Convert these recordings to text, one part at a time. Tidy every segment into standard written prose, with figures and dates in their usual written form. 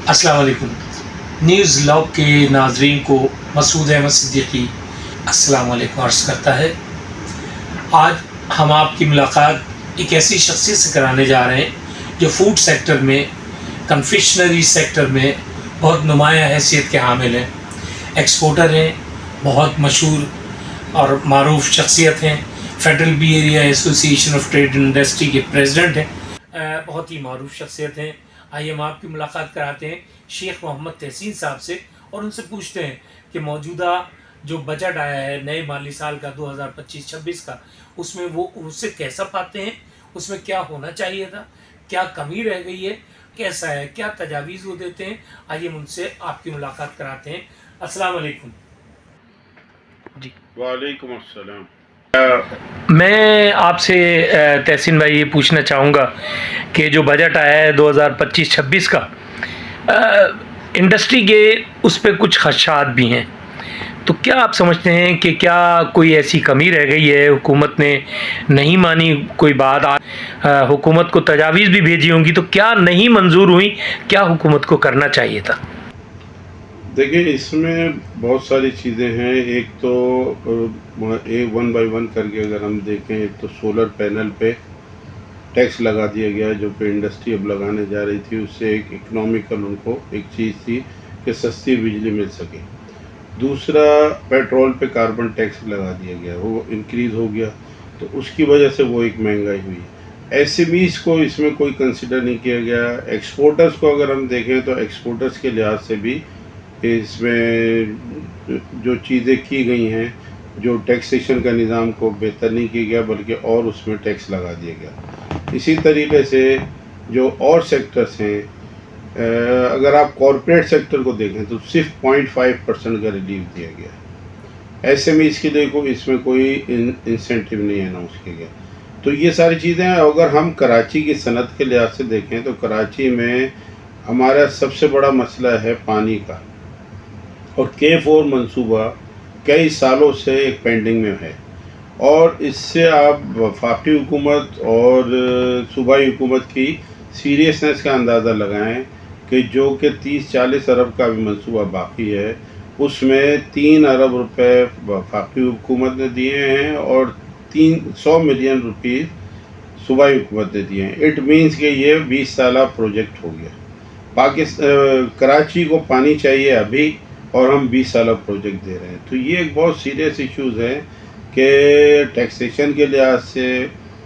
अस्सलाम वालेकुम। News log के नाजरीन को मसूद अहमद सिद्दीकी अस्सलाम वालेकुम अर्ज़ करता है। आज हम आपकी मुलाकात एक ऐसी शख्सियत से कराने जा रहे हैं जो फूड सेक्टर में, कन्फेक्शनरी सेक्टर में बहुत नुमायाँ हैसियत के हामिल हैं। एक्सपोर्टर हैं, बहुत मशहूर और मारूफ शख्सियत हैं। Federal B area association of trade and industry के प्रेसिडेंट हैं। बहुत ही मारूफ शख्सियत हैं। आइए हम आपकी मुलाकात कराते हैं शेख मोहम्मद तहसीन साहब से और उनसे पूछते हैं कि मौजूदा जो बजट आया है नए माली साल का 2025-26 का, उसमें वो उसे कैसा पाते हैं, उसमें क्या होना चाहिए था, क्या कमी रह गई है, कैसा है, क्या तजावीज़ वो देते हैं। आइए हम उनसे आपकी मुलाकात कराते हैं। अस्सलाम वालेकुम जी। वालेकुम अस्सलाम। मैं आपसे तहसीन भाई ये पूछना चाहूँगा कि जो बजट आया है 2025-26 का, इंडस्ट्री के उस पर कुछ खदशात भी हैं, तो क्या आप समझते हैं कि क्या कोई ऐसी कमी रह गई है, हुकूमत ने नहीं मानी कोई बात, हुकूमत को तजावीज़ भी भेजी होंगी, तो क्या नहीं मंजूर हुई, क्या हुकूमत को करना चाहिए था? देखिए, इसमें बहुत सारी चीज़ें हैं। एक तो वन बाय वन करके अगर हम देखें, एक तो सोलर पैनल पे टैक्स लगा दिया गया, जो कि इंडस्ट्री अब लगाने जा रही थी। उससे एक इकोनॉमिकल उनको एक चीज़ थी कि सस्ती बिजली मिल सके। दूसरा, पेट्रोल पे कार्बन टैक्स लगा दिया गया, वो इंक्रीज़ हो गया, तो उसकी वजह से वो एक महंगाई हुई। एसएमईज़ को इसमें कोई कंसिडर नहीं किया गया। एक्सपोर्टर्स को अगर हम देखें तो एक्सपोर्टर्स के लिहाज से भी इसमें जो चीज़ें की गई हैं, जो टैक्सेशन का निज़ाम को बेहतर नहीं किया गया, बल्कि और उसमें टैक्स लगा दिया गया। इसी तरीके से जो और सेक्टर्स हैं, अगर आप कॉरपोरेट सेक्टर को देखें तो सिर्फ 0.5% का रिलीफ दिया गया। एसएमईज़ के लिए कोई इसमें कोई इंसेंटिव नहीं अनाउंस किया गया। तो ये सारी चीज़ें, अगर हम कराची की सनत के लिहाज से देखें तो कराची में हमारा सबसे बड़ा मसला है पानी का, और K4 मंसूबा कई सालों से एक पेंडिंग में है। और इससे आप वफाकी हुकूमत और सूबाई हुकूमत की सीरियसनेस का अंदाज़ा लगाएं कि जो कि 30-40 अरब का भी मंसूबा बाकी है, उसमें 3 अरब रुपए वफाकी हुकूमत ने दिए हैं और 300 मिलियन रुपीस सूबाई हुकूमत ने दिए हैं। इट मीन्स कि ये 20 साला प्रोजेक्ट हो गया। कराची को पानी चाहिए अभी, और हम 20 साल प्रोजेक्ट दे रहे हैं। तो ये एक बहुत सीरियस इश्यूज़ है कि टैक्सेशन के लिहाज से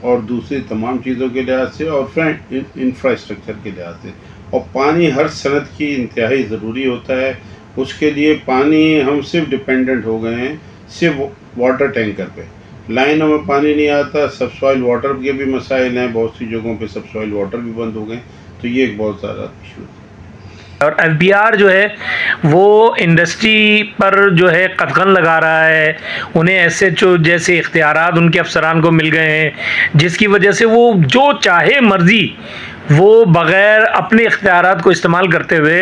और दूसरी तमाम चीज़ों के लिहाज से और इंफ्रास्ट्रक्चर के लिहाज से। और पानी हर सनत की इंतहाई ज़रूरी होता है। उसके लिए पानी हम सिर्फ डिपेंडेंट हो गए हैं सिर्फ वाटर टैंकर पे। लाइनों में पानी नहीं आता। सब सॉइल वाटर के भी मसाइल हैं, बहुत सी जगहों पे सब सॉइल वाटर भी बंद हो गए। तो ये एक बहुत सारा इशू है। और एफबीआर जो है वो इंडस्ट्री पर जो है कदगन लगा रहा है, उन्हें एसएचओ जैसे इख्तियारात उनके अफसरान को मिल गए हैं, जिसकी वजह से वो जो चाहे मर्जी वो बग़ैर अपने इख्तियारात को इस्तेमाल करते हुए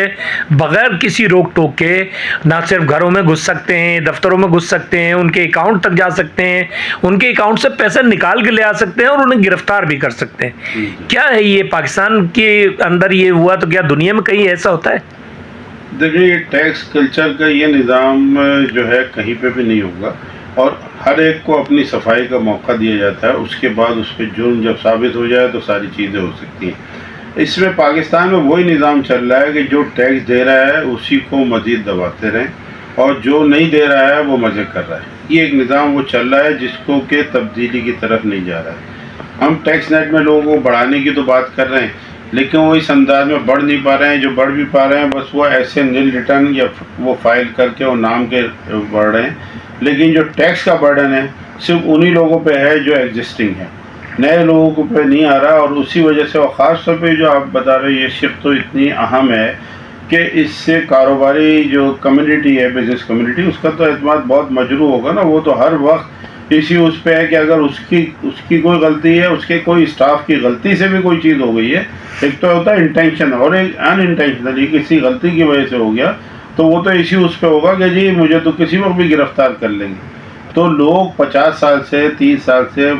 बग़ैर किसी रोक टोक के ना सिर्फ घरों में घुस सकते हैं, दफ्तरों में घुस सकते हैं, उनके अकाउंट तक जा सकते हैं, उनके अकाउंट से पैसे निकाल के ले आ सकते हैं और उन्हें गिरफ्तार भी कर सकते हैं। क्या है ये पाकिस्तान के अंदर ये हुआ, तो क्या दुनिया में कहीं ऐसा होता है? देखिए, टैक्स कल्चर का ये निज़ाम जो है कहीं पे भी नहीं होगा, और हर एक को अपनी सफाई का मौका दिया जाता है। उसके बाद उस पर जुर्म जब साबित हो जाए तो सारी चीज़ें हो सकती हैं। इसमें पाकिस्तान में वही निज़ाम चल रहा है कि जो टैक्स दे रहा है उसी को मज़ीद दबाते रहें, और जो नहीं दे रहा है वो मज़े कर रहा है। ये एक निज़ाम वो चल रहा है जिसको कि तब्दीली की तरफ नहीं जा रहा है। हम टैक्स नेट में लोगों को बढ़ाने की तो बात कर रहे हैं, लेकिन वो इस अंदाज में बढ़ नहीं पा रहे हैं। जो बढ़ भी पा रहे हैं बस वो ऐसे नील रिटर्न या वो फाइल करके वो नाम के बढ़ रहे हैं। लेकिन जो टैक्स का बर्डन है सिर्फ उन्हीं लोगों पे है जो एग्जिस्टिंग है, नए लोगों को पे नहीं आ रहा। और उसी वजह से, और ख़ास तौर पे जो आप बता रहे हो, ये शिफ्ट तो इतनी अहम है कि इससे कारोबारी जो कम्युनिटी है, बिज़नेस कम्युनिटी, उसका तो एतमाद बहुत मजरू होगा ना। वो तो हर वक्त इसी उस पे है कि अगर उसकी कोई गलती है, उसके कोई स्टाफ की गलती से भी कोई चीज़ हो गई है, एक तो होता है इंटेंशन और एक अनइंटेंशनली किसी गलती की वजह से हो गया, तो वो तो इसी उस पे होगा कि जी मुझे तो किसी वक्त भी गिरफ्तार कर लेंगे। तो लोग 50 साल से, 30 साल से,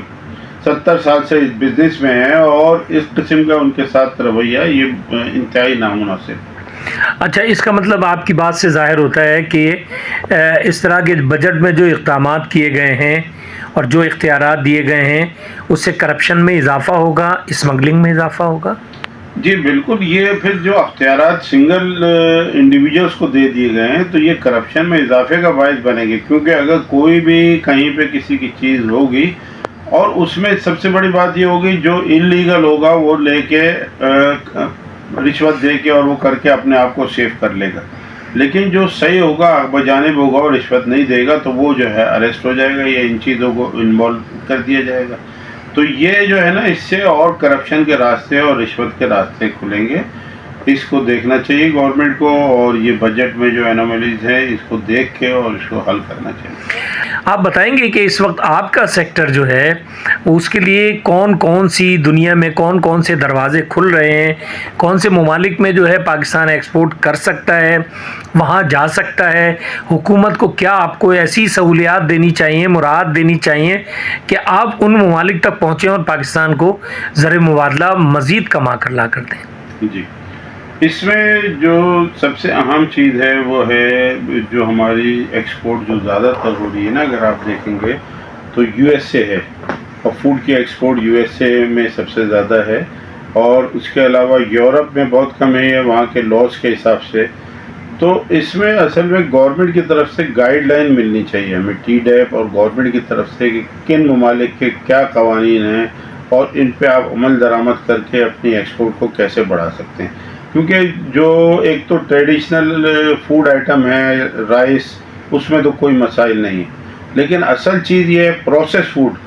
70 साल से बिजनेस में हैं, और इस किस्म का उनके साथ रवैया ये इंतहाई नामुनासिब। اچھا، اس کا مطلب آپ کی بات سے ظاہر ہوتا ہے کہ اس طرح کے بجٹ میں جو اقدامات کیے گئے ہیں اور جو اختیارات دیے گئے ہیں اس سے کرپشن میں اضافہ ہوگا، اسمگلنگ میں اضافہ ہوگا؟ جی بالکل، یہ پھر جو اختیارات سنگل انڈیویجولس کو دے دیے گئے ہیں تو یہ کرپشن میں اضافے کا باعث بنے گی، کیونکہ اگر کوئی بھی کہیں پہ کسی کی چیز ہوگی اور اس میں سب سے بڑی بات یہ ہوگی جو انلیگل ہوگا وہ لے کے رشوت دے کے اور وہ کر کے اپنے آپ کو سیف کر لے گا، لیکن جو صحیح ہوگا بجانب ہوگا اور رشوت نہیں دے گا تو وہ جو ہے اریسٹ ہو جائے گا یا ان چیزوں کو انوالو کر دیا جائے گا۔ تو یہ جو ہے نا، اس سے اور کرپشن کے راستے اور رشوت کے راستے کھلیں گے۔ اس کو دیکھنا چاہیے گورنمنٹ کو، اور یہ بجٹ میں جو انوملیز ہے اس کو دیکھ کے اور اس کو حل کرنا چاہیے۔ آپ بتائیں گے کہ اس وقت آپ کا سیکٹر جو ہے اس کے لیے کون کون سی دنیا میں کون کون سے دروازے کھل رہے ہیں، کون سے ممالک میں جو ہے پاکستان ایکسپورٹ کر سکتا ہے، وہاں جا سکتا ہے؟ حکومت کو کیا آپ کو ایسی سہولیات دینی چاہیے، مراعات دینی چاہیے کہ آپ ان ممالک تک پہنچیں اور پاکستان کو زر مبادلہ مزید کما کر لا کر دیں؟ جی، اس میں جو سب سے اہم چیز ہے وہ ہے جو ہماری ایکسپورٹ جو زیادہ تر ہو رہی ہے نا، اگر آپ دیکھیں گے تو یو ایس اے ہے، اور فوڈ کی ایکسپورٹ یو ایس اے میں سب سے زیادہ ہے، اور اس کے علاوہ یورپ میں بہت کم ہے وہاں کے لاس کے حساب سے۔ تو اس میں اصل میں گورنمنٹ کی طرف سے گائیڈ لائن ملنی چاہیے ہمیں، ٹی ڈیپ اور گورنمنٹ کی طرف سے کہ کن ممالک کے کیا قوانین ہیں اور ان پہ آپ عمل درآمد کر کے اپنی ایکسپورٹ کو کیسے بڑھا سکتے ہیں، کیونکہ جو ایک تو ٹریڈیشنل فوڈ آئٹم ہے رائس، اس میں تو کوئی مسائل نہیں ہے، لیکن اصل چیز یہ ہے پروسیس فوڈ،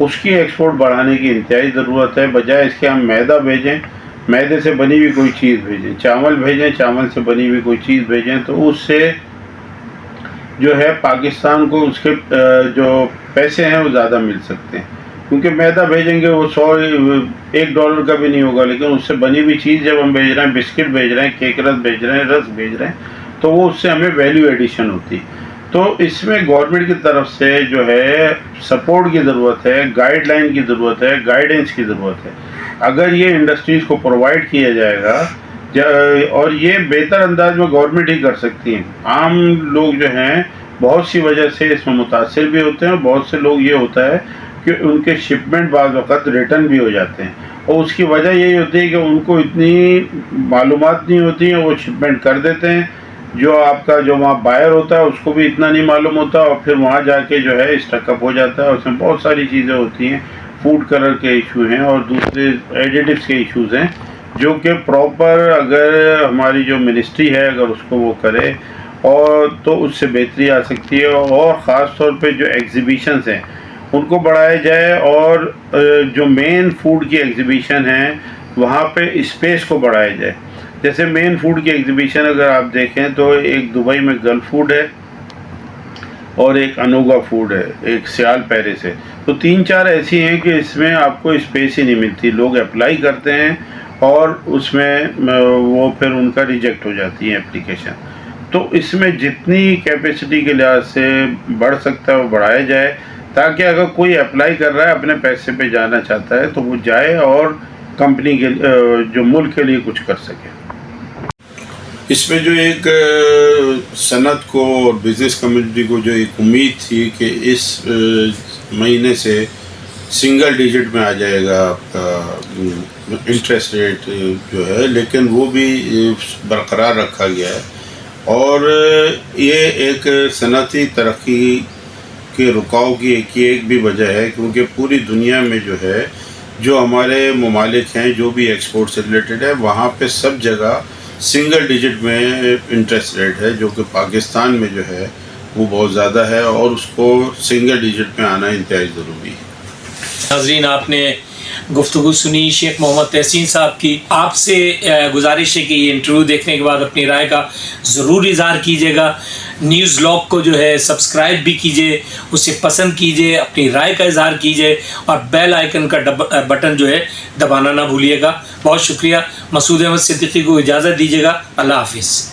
اس کی ایکسپورٹ بڑھانے کی انتہائی ضرورت ہے۔ بجائے اس کے ہم میدا بھیجیں، میدے سے بنی ہوئی کوئی چیز بھیجیں، چاول بھیجیں، چاول سے بنی ہوئی کوئی چیز بھیجیں، تو اس سے جو ہے پاکستان کو اس کے جو پیسے ہیں وہ زیادہ مل سکتے ہیں، کیونکہ میدا بھیجیں گے وہ $1 کا بھی نہیں ہوگا، لیکن اس سے بنی ہوئی چیز جب ہم بھیج رہے ہیں، بسکٹ بھیج رہے ہیں، کیک رس بھیج رہے ہیں، رس بھیج رہے ہیں، تو وہ اس سے ہمیں ویلیو ایڈیشن ہوتی ہے۔ تو اس میں گورنمنٹ کی طرف سے جو ہے سپورٹ کی ضرورت ہے، گائیڈ لائن کی ضرورت ہے، گائیڈنس کی ضرورت ہے۔ اگر یہ انڈسٹریز کو پرووائڈ کیا جائے گا، اور یہ بہتر انداز میں گورنمنٹ ہی کر سکتی ہیں، عام لوگ جو ہیں بہت سی وجہ سے اس میں متاثر بھی ہوتے ہیں، اور بہت سے لوگ یہ ہوتا ہے کہ ان کے شپمنٹ بعض وقت ریٹرن بھی ہو جاتے ہیں، اور اس کی وجہ یہی ہوتی ہے کہ ان کو اتنی معلومات نہیں ہوتی ہیں، وہ شپمنٹ کر دیتے ہیں، جو آپ کا جو وہاں بائر ہوتا ہے اس کو بھی اتنا نہیں معلوم ہوتا، اور پھر وہاں جا کے جو ہے اسٹک اپ ہو جاتا ہے۔ اس میں بہت ساری چیزیں ہوتی ہیں، فوڈ کلر کے ایشو ہیں اور دوسرے ایڈیٹیوز کے ایشوز ہیں، جو کہ پراپر اگر ہماری جو منسٹری ہے اگر اس کو وہ کرے اور تو اس سے بہتری آ سکتی ہے، اور خاص طور پہ جو ایگزیبیشنز ہیں ان کو بڑھایا جائے، اور جو مین فوڈ کی ایگزیبیشن ہیں وہاں پہ اسپیس کو بڑھایا جائے۔ جیسے مین فوڈ کی ایگزیبیشن اگر آپ دیکھیں تو ایک دبئی میں گلف فوڈ ہے، اور ایک انوگا فوڈ ہے، ایک سیال پیرس ہے، تو 3-4 ایسی ہیں کہ اس میں آپ کو اسپیس ہی نہیں ملتی، لوگ اپلائی کرتے ہیں اور اس میں وہ پھر ان کا ریجیکٹ ہو جاتی ہے اپلیکیشن۔ تو اس میں جتنی کیپیسٹی کے لحاظ سے بڑھ سکتا ہے وہ بڑھایا جائے، تاکہ اگر کوئی اپلائی کر رہا ہے اپنے پیسے پہ جانا چاہتا ہے تو وہ جائے اور کمپنی کے جو ملک کے لیے کچھ کر سکے۔ اس میں جو ایک صنعت کو اور بزنس کمیونٹی کو جو ایک امید تھی کہ اس مہینے سے سنگل ڈیجٹ میں آ جائے گا آپ کا انٹرسٹ ریٹ جو ہے، لیکن وہ بھی برقرار رکھا گیا ہے، اور یہ ایک صنعتی ترقی کے رکاؤ کی ایک بھی وجہ ہے، کیونکہ پوری دنیا میں جو ہے جو ہمارے ممالک ہیں جو بھی ایکسپورٹ سے ریلیٹڈ ہے وہاں پہ سب جگہ سنگل ڈیجٹ میں انٹرسٹ ریٹ ہے، جو کہ پاکستان میں جو ہے وہ بہت زیادہ ہے، اور اس کو سنگل ڈیجٹ میں آنا انتہائی ضروری ہے۔ ناظرین، آپ نے گفتگو سنی شیخ محمد تحسین صاحب کی۔ آپ سے گزارش ہے کہ یہ انٹرویو دیکھنے کے بعد اپنی رائے کا ضرور اظہار کیجیے گا، نیوز لاگ کو جو ہے سبسکرائب بھی کیجیے، اسے پسند کیجیے، اپنی رائے کا اظہار کیجیے، اور بیل آئیکن کا بٹن جو ہے دبانا نہ بھولیے گا۔ بہت شکریہ۔ مسعود احمد صدیقی کو اجازت دیجیے گا۔ اللہ حافظ۔